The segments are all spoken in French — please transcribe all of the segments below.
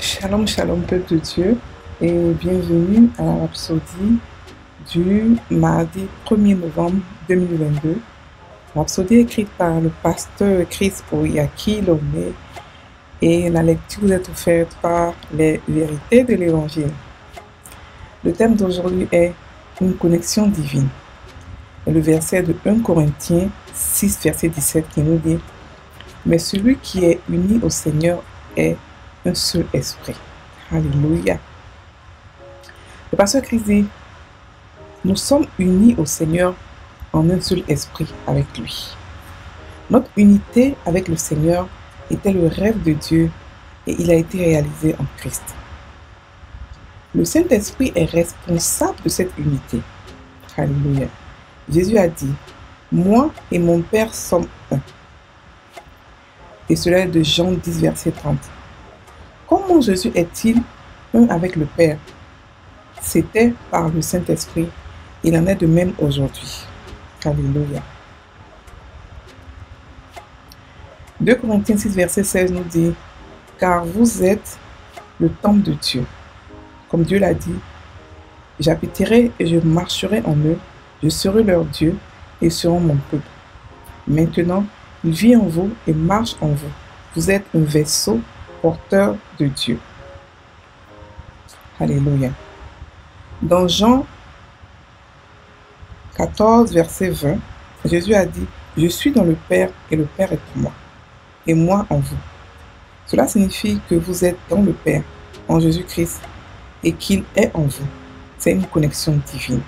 Shalom, shalom, peuple de Dieu, et bienvenue à la Rhapsodie du mardi 1er novembre 2022. Rhapsodie écrite par le pasteur Chris Oyaki Lomé, et la lecture vous est offerte par les vérités de l'Évangile. Le thème d'aujourd'hui est une connexion divine. Et le verset de 1 Corinthiens 6, verset 17 qui nous dit « Mais celui qui est uni au Seigneur est un seul esprit. » Alléluia. Le pasteur Christ dit, nous sommes unis au Seigneur en un seul esprit avec lui. Notre unité avec le Seigneur était le rêve de Dieu et il a été réalisé en Christ. Le Saint-Esprit est responsable de cette unité. Alléluia. Jésus a dit, moi et mon Père sommes un. Et cela est de Jean 10, verset 30. Comment Jésus est-il un avec le Père? C'était par le Saint-Esprit. Il en est de même aujourd'hui. Alléluia. 2 Corinthiens 6, verset 16 nous dit, « Car vous êtes le temple de Dieu. Comme Dieu l'a dit, j'habiterai et je marcherai en eux, je serai leur Dieu et ils seront mon peuple. Maintenant, il vit en vous et marche en vous. Vous êtes un vaisseau porteur de Dieu. » Alléluia. Dans Jean 14, verset 20, Jésus a dit, « Je suis dans le Père et le Père est en moi, et moi en vous. » Cela signifie que vous êtes dans le Père, en Jésus-Christ, et qu'il est en vous. C'est une connexion divine.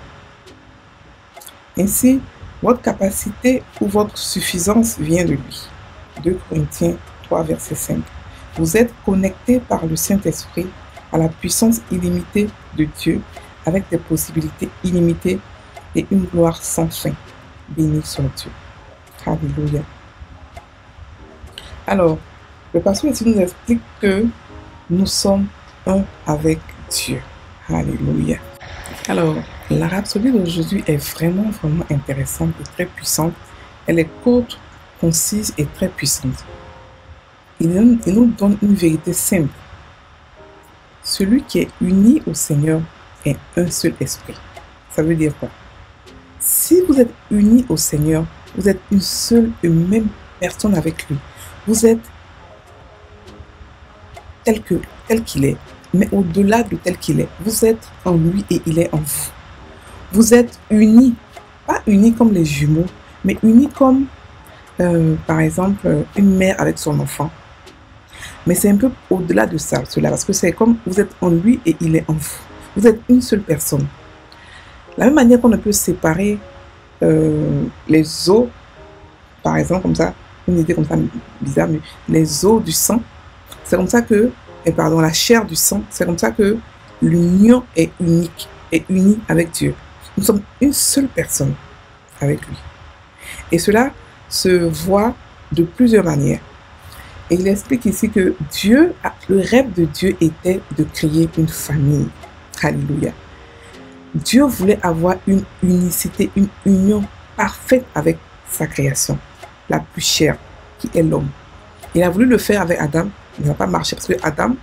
Ainsi, votre capacité ou votre suffisance vient de lui. 2 Corinthiens 3, verset 5. Vous êtes connectés par le Saint-Esprit à la puissance illimitée de Dieu avec des possibilités illimitées et une gloire sans fin. Béni soit Dieu. Alléluia. Alors, le pasteur ici nous explique que nous sommes un avec Dieu. Alléluia. Alors, la rhapsodie d'aujourd'hui est vraiment intéressante et très puissante. Elle est courte, concise et très puissante. Il nous donne une vérité simple. Celui qui est uni au Seigneur est un seul esprit. Ça veut dire quoi? Si vous êtes unis au Seigneur, vous êtes une seule et même personne avec lui. Vous êtes tel qu'il est, mais au-delà de tel qu'il est, vous êtes en lui et il est en vous. Vous êtes unis, pas unis comme les jumeaux, mais unis comme, par exemple, une mère avec son enfant. Mais c'est un peu au-delà de ça, cela, parce que c'est comme vous êtes en lui et il est en vous. Vous êtes une seule personne. La même manière qu'on ne peut séparer les os, par exemple, comme ça, une idée comme ça bizarre, mais les os du sang, c'est comme ça que, la chair du sang, c'est comme ça que l'union est unique, est unie avec Dieu. Nous sommes une seule personne avec lui. Et cela se voit de plusieurs manières. Et il explique ici que le rêve de Dieu était de créer une famille. Alléluia. Dieu voulait avoir une unicité, une union parfaite avec sa création, la plus chère, qui est l'homme. Il a voulu le faire avec Adam, mais ça n'a pas marché parce que Adam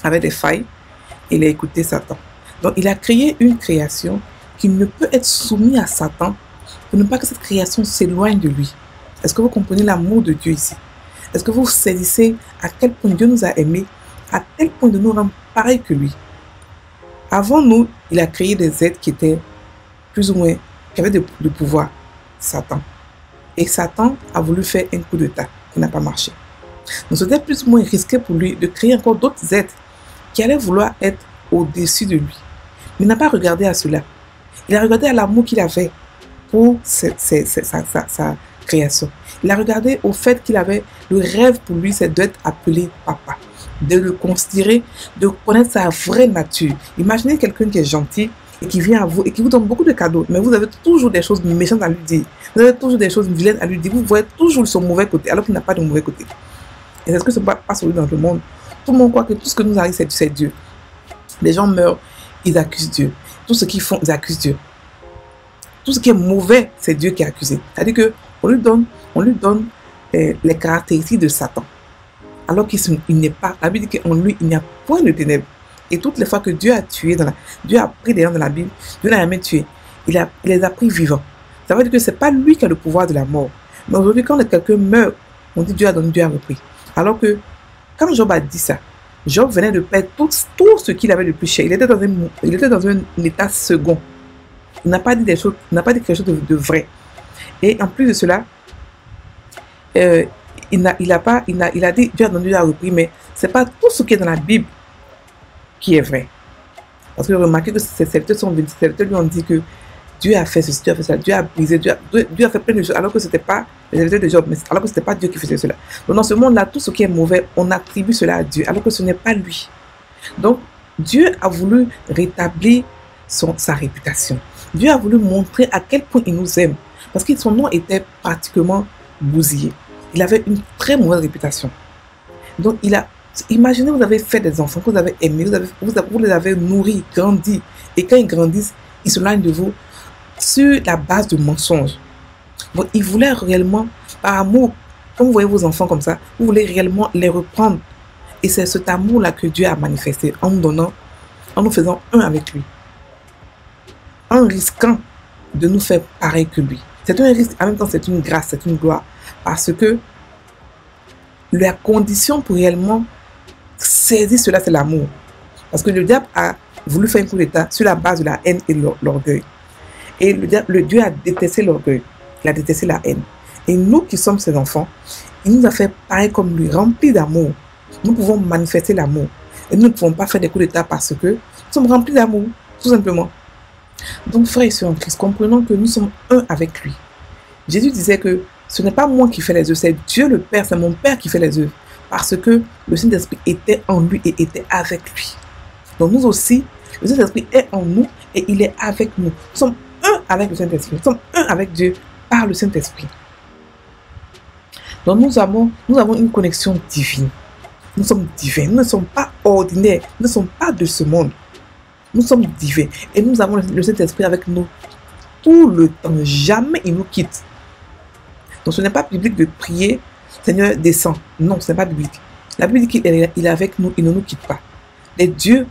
avait des failles et il a écouté Satan. Donc il a créé une création qui ne peut être soumise à Satan pour ne pas que cette création s'éloigne de lui. Est-ce que vous comprenez l'amour de Dieu ici? Est-ce que vous saisissez à quel point Dieu nous a aimés, à tel point de nous rendre pareils que lui? Avant nous, il a créé des êtres qui étaient plus ou moins, qui avaient de pouvoir, Satan. Et Satan a voulu faire un coup d'état qui n'a pas marché. Donc c'était plus ou moins risqué pour lui de créer encore d'autres êtres qui allaient vouloir être au-dessus de lui. Mais il n'a pas regardé à cela. Il a regardé à l'amour qu'il avait pour sa création. Il a regardé au fait qu'il avait le rêve pour lui, c'est d'être appelé papa, de le considérer, de connaître sa vraie nature. Imaginez quelqu'un qui est gentil et qui vient à vous et qui vous donne beaucoup de cadeaux, mais vous avez toujours des choses méchantes à lui dire. Vous avez toujours des choses vilaines à lui dire. Vous voyez toujours son mauvais côté, alors qu'il n'a pas de mauvais côté. Et c'est ce que se passe aujourd'hui dans le monde. Tout le monde croit que tout ce que nous arrive, c'est Dieu. Les gens meurent, ils accusent Dieu. Tout ce qu'ils font, ils accusent Dieu. Tout ce qui est mauvais, c'est Dieu qui est accusé. C'est-à-dire qu'on lui donne les caractéristiques de Satan. alors il n'est pas. La Bible dit qu'en lui, il n'y a point de ténèbres. Et toutes les fois que Dieu a tué, Dieu a pris des gens dans la Bible, Dieu n'a jamais tué. Il les a pris vivants. Ça veut dire que ce n'est pas lui qui a le pouvoir de la mort. Mais aujourd'hui, quand quelqu'un meurt, on dit Dieu a donné, Dieu a repris. Alors que, quand Job a dit ça, Job venait de perdre tout ce qu'il avait de plus cher. Il était dans un état second. Il n'a pas dit des choses, il n'a pas dit quelque chose de vrai. Et en plus de cela, il a dit Dieu a donné, Dieu a repris, mais ce n'est pas tout ce qui est dans la Bible qui est vrai. Parce que remarquez que ses serviteurs lui ont dit que Dieu a fait ceci, Dieu a fait ça, Dieu a brisé, Dieu a fait plein de choses, alors que ce n'était pas les serviteurs de Job, alors que ce n'était pas Dieu qui faisait cela. Donc dans ce monde-là, tout ce qui est mauvais, on attribue cela à Dieu, alors que ce n'est pas lui. Donc Dieu a voulu rétablir sa réputation. Dieu a voulu montrer à quel point il nous aime, parce que son nom était pratiquement bousillé. Il avait une très mauvaise réputation. Donc imaginez, vous avez fait des enfants que vous avez aimés, vous les avez nourris, grandis, et quand ils grandissent, ils se loignent de vous sur la base de mensonges. Donc il voulait réellement, par amour, quand vous voyez vos enfants comme ça, vous voulez réellement les reprendre. Et c'est cet amour-là que Dieu a manifesté en nous faisant un avec lui. En risquant de nous faire pareil que lui. C'est un risque, en même temps c'est une grâce, c'est une gloire. Parce que la condition pour réellement saisir cela, c'est l'amour. Parce que le diable a voulu faire un coup d'état sur la base de la haine et de l'orgueil. Et le Dieu a détesté l'orgueil, il a détesté la haine. Et nous qui sommes ses enfants, il nous a fait pareil comme lui, remplis d'amour. Nous pouvons manifester l'amour. Et nous ne pouvons pas faire des coups d'état parce que nous sommes remplis d'amour, tout simplement. Donc frères et sœurs en Christ, comprenons que nous sommes un avec lui. Jésus disait que ce n'est pas moi qui fais les œuvres, c'est Dieu le Père, c'est mon Père qui fait les œuvres. Parce que le Saint-Esprit était en lui et était avec lui. Donc nous aussi, le Saint-Esprit est en nous et il est avec nous. Nous sommes un avec le Saint-Esprit. Nous sommes un avec Dieu par le Saint-Esprit. Donc nous avons une connexion divine. Nous sommes divins. Nous ne sommes pas ordinaires. Nous ne sommes pas de ce monde. Nous sommes divins. Et nous avons le Saint-Esprit avec nous tout le temps. Jamais il nous quitte. Donc ce n'est pas biblique de prier Seigneur descend. Non, ce n'est pas biblique. La Bible dit qu'il est avec nous, il ne nous quitte pas. Les dieux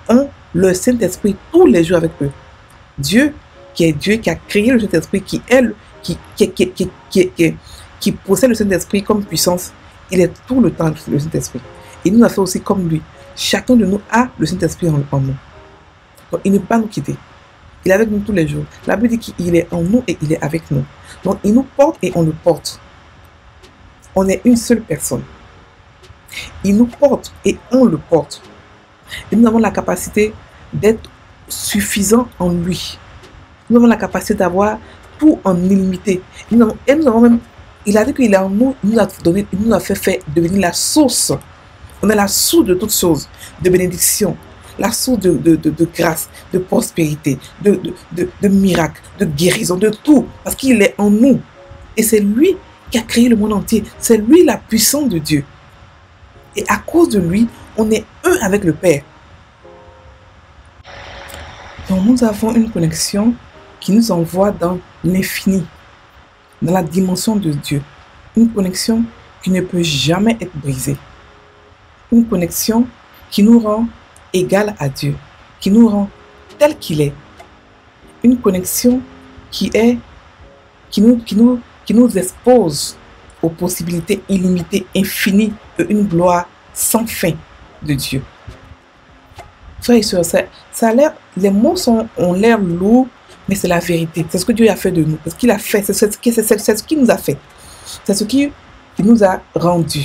ont le Saint-Esprit tous les jours avec eux. Dieu, qui a créé le Saint-Esprit, qui possède le Saint-Esprit comme puissance, il est tout le temps avec le Saint-Esprit. Il nous a fait aussi comme lui. Chacun de nous a le Saint-Esprit en nous. Donc il ne peut pas nous quitter. Il est avec nous tous les jours. La Bible dit qu'il est en nous et il est avec nous. Donc il nous porte et on le porte. On est une seule personne. Il nous porte et on le porte. Et nous avons la capacité d'être suffisants en lui. Nous avons la capacité d'avoir tout en illimité. Il a dit qu'il est en nous, il nous a fait devenir la source. On est la source de toutes choses, de bénédiction, la source de grâce, de prospérité, de miracles, de guérison, de tout. Parce qu'il est en nous. Et c'est lui qui a créé le monde entier. C'est lui la puissance de Dieu. Et à cause de lui, on est un avec le Père. Donc nous avons une connexion qui nous envoie dans l'infini, dans la dimension de Dieu. Une connexion qui ne peut jamais être brisée. Une connexion qui nous rend égal à Dieu, qui nous rend tel qu'il est. Une connexion qui nous expose aux possibilités illimitées, infinies et une gloire sans fin de Dieu. Frères et sœurs, les mots ont l'air lourds, mais c'est la vérité. C'est ce que Dieu a fait de nous. C'est ce qu'il a fait. C'est ce qu'il nous a fait. C'est ce qu'il nous a rendu.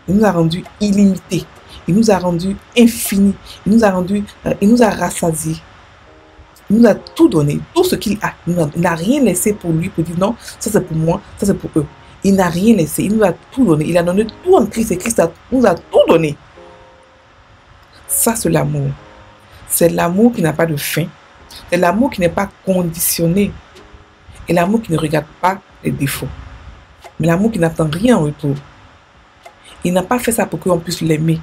Il nous a rendu illimités. Il nous a rendu infinis. Il nous a rassasiés. Il nous a tout donné, tout ce qu'il a. Il n'a rien laissé pour lui, pour dire non, ça c'est pour moi, ça c'est pour eux. Il n'a rien laissé, il nous a tout donné. Il a donné tout en Christ et Christ nous a tout donné. Ça c'est l'amour. C'est l'amour qui n'a pas de fin. C'est l'amour qui n'est pas conditionné. Et l'amour qui ne regarde pas les défauts. Mais l'amour qui n'attend rien en retour. Il n'a pas fait ça pour qu'on puisse l'aimer.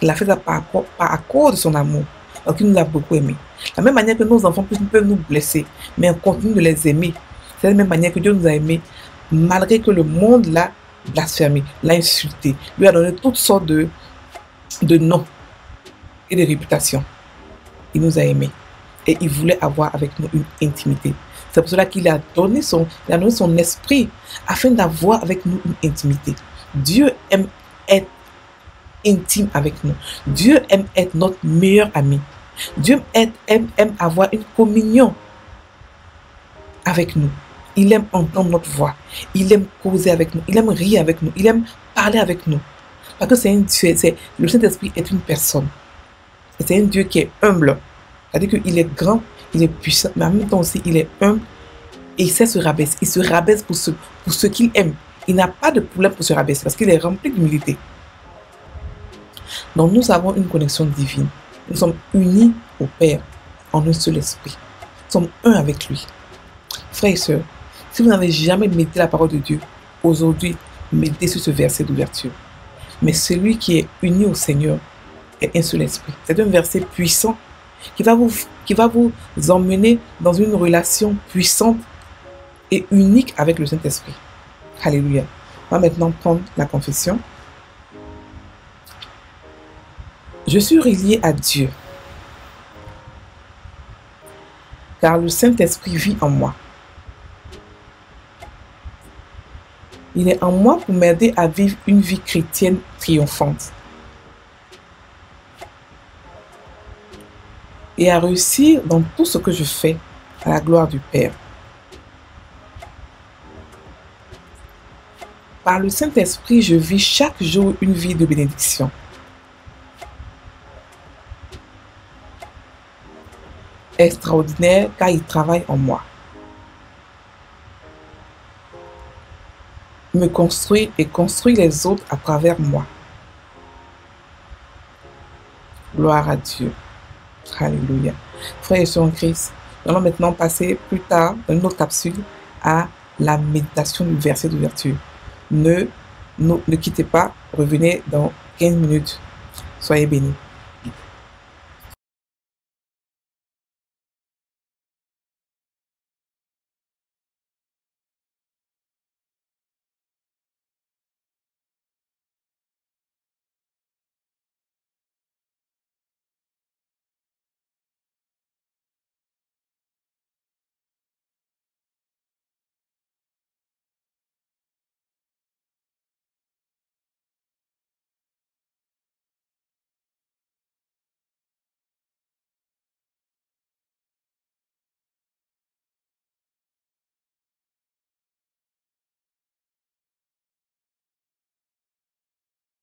Il a fait ça par accord de son amour. Donc il nous a beaucoup aimé. De la même manière que nos enfants peuvent nous blesser, mais on continue de les aimer. C'est de la même manière que Dieu nous a aimés, malgré que le monde là blasphémé, l'a insulté, lui a donné toutes sortes de noms et de réputations. Il nous a aimés et il voulait avoir avec nous une intimité. C'est pour cela qu'il a donné son esprit afin d'avoir avec nous une intimité. Dieu aime être intime avec nous. Dieu aime être notre meilleur ami. Dieu aime avoir une communion avec nous. Il aime entendre notre voix. Il aime causer avec nous. Il aime rire avec nous. Il aime parler avec nous. Parce que le Saint-Esprit est une personne. C'est un Dieu qui est humble. C'est-à-dire qu'il est grand, il est puissant, mais en même temps aussi, il est humble et il sait se rabaisser. Il se rabaisse pour ce qu'il aime. Il n'a pas de problème pour se rabaisser parce qu'il est rempli d'humilité. Donc nous avons une connexion divine. Nous sommes unis au Père en un seul esprit. Nous sommes un avec lui. Frères et sœurs, si vous n'avez jamais médité la parole de Dieu, aujourd'hui, méditez sur ce verset d'ouverture. Mais celui qui est uni au Seigneur est un seul esprit. C'est un verset puissant qui va vous emmener dans une relation puissante et unique avec le Saint-Esprit. Alléluia. On va maintenant prendre la confession. Je suis relié à Dieu, car le Saint-Esprit vit en moi. Il est en moi pour m'aider à vivre une vie chrétienne triomphante et à réussir dans tout ce que je fais à la gloire du Père. Par le Saint-Esprit, je vis chaque jour une vie de bénédiction. Extraordinaire car il travaille en moi. Me construit et construit les autres à travers moi. Gloire à Dieu. Alléluia. Frères et sœurs en Christ, nous allons maintenant passer plus tard dans une autre capsule à la méditation du verset d'ouverture. Ne quittez pas, revenez dans 15 minutes. Soyez bénis.